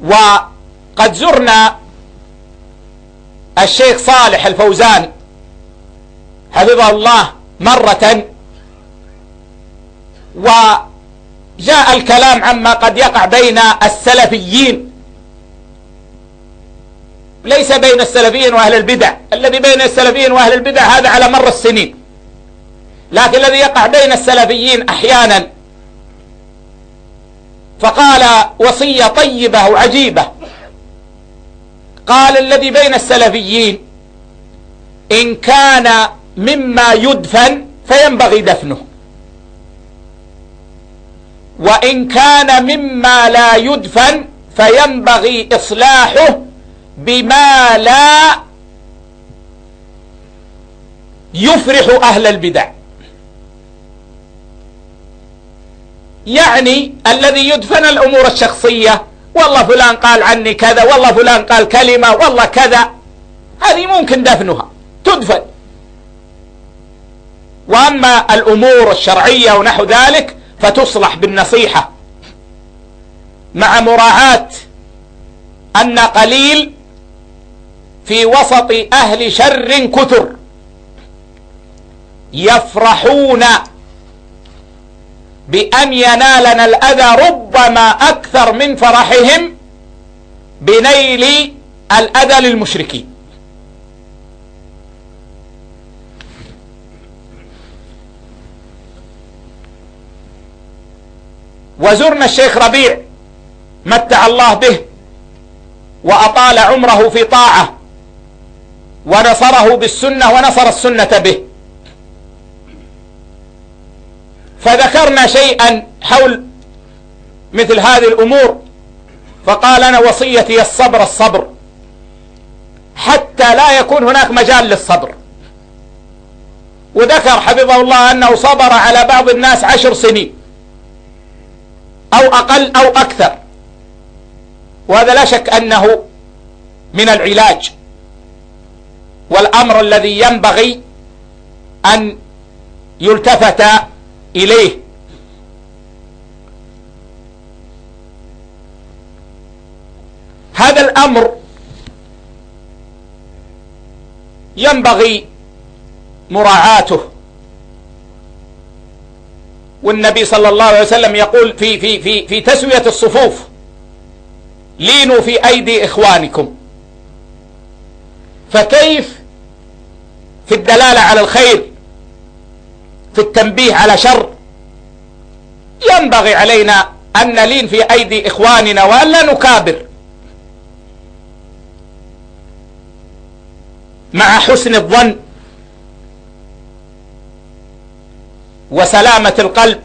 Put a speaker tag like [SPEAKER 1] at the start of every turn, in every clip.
[SPEAKER 1] وقد زرنا الشيخ صالح الفوزان حفظه الله مرة، وجاء الكلام عما قد يقع بين السلفيين، ليس بين السلفيين وأهل البدع. الذي بين السلفيين وأهل البدع هذا على مر السنين، لكن الذي يقع بين السلفيين أحيانا. فقال وصية طيبة وعجيبة، قال الذي بين السلفيين إن كان مما يدفن فينبغي دفنه، وإن كان مما لا يدفن فينبغي إصلاحه بما لا يفرح أهل البدع. يعني الذي يدفن الأمور الشخصية، والله فلان قال عني كذا، والله فلان قال كلمة، والله كذا، هذه ممكن دفنها تدفن. وأما الأمور الشرعية ونحو ذلك فتصلح بالنصيحة، مع مراعاة أن قليل في وسط أهل شر كثر يفرحون بأن ينالنا الأذى ربما أكثر من فرحهم بنيل الأذى للمشركين. وزرنا الشيخ ربيع متع الله به وأطال عمره في طاعة، ونصره بالسنة ونصر السنة به. فذكرنا شيئا حول مثل هذه الأمور، فقال أنا وصيتي الصبر حتى لا يكون هناك مجال للصبر. وذكر حفظه الله أنه صبر على بعض الناس 10 سنين أو أقل أو أكثر، وهذا لا شك أنه من العلاج والأمر الذي ينبغي أن يلتفت إليه. هذا الأمر ينبغي مراعاته، والنبي صلى الله عليه وسلم يقول في تسوية الصفوف لينوا في أيدي إخوانكم. فكيف في الدلالة على الخير، في التنبيه على شر؟ ينبغي علينا أن نلين في أيدي إخواننا وأن لا نكابر، مع حسن الظن وسلامة القلب.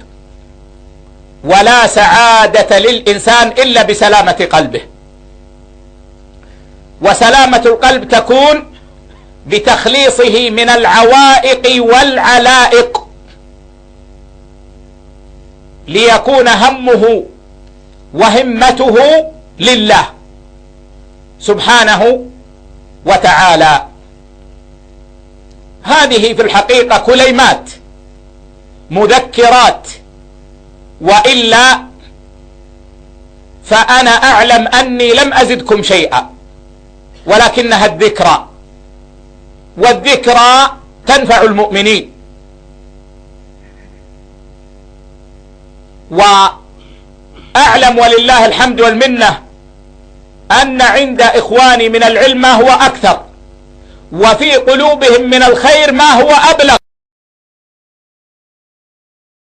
[SPEAKER 1] ولا سعادة للإنسان إلا بسلامة قلبه، وسلامة القلب تكون بتخليصه من العوائق والعلائق، ليكون همه وهمته لله سبحانه وتعالى. هذه في الحقيقة كليمات مذكرات، وإلا فأنا أعلم أني لم أزدكم شيئا، ولكنها الذكرى، والذكرى تنفع المؤمنين. وأعلم ولله الحمد والمنة أن عند إخواني من العلم ما هو أكثر، وفي قلوبهم من الخير ما هو أبلغ.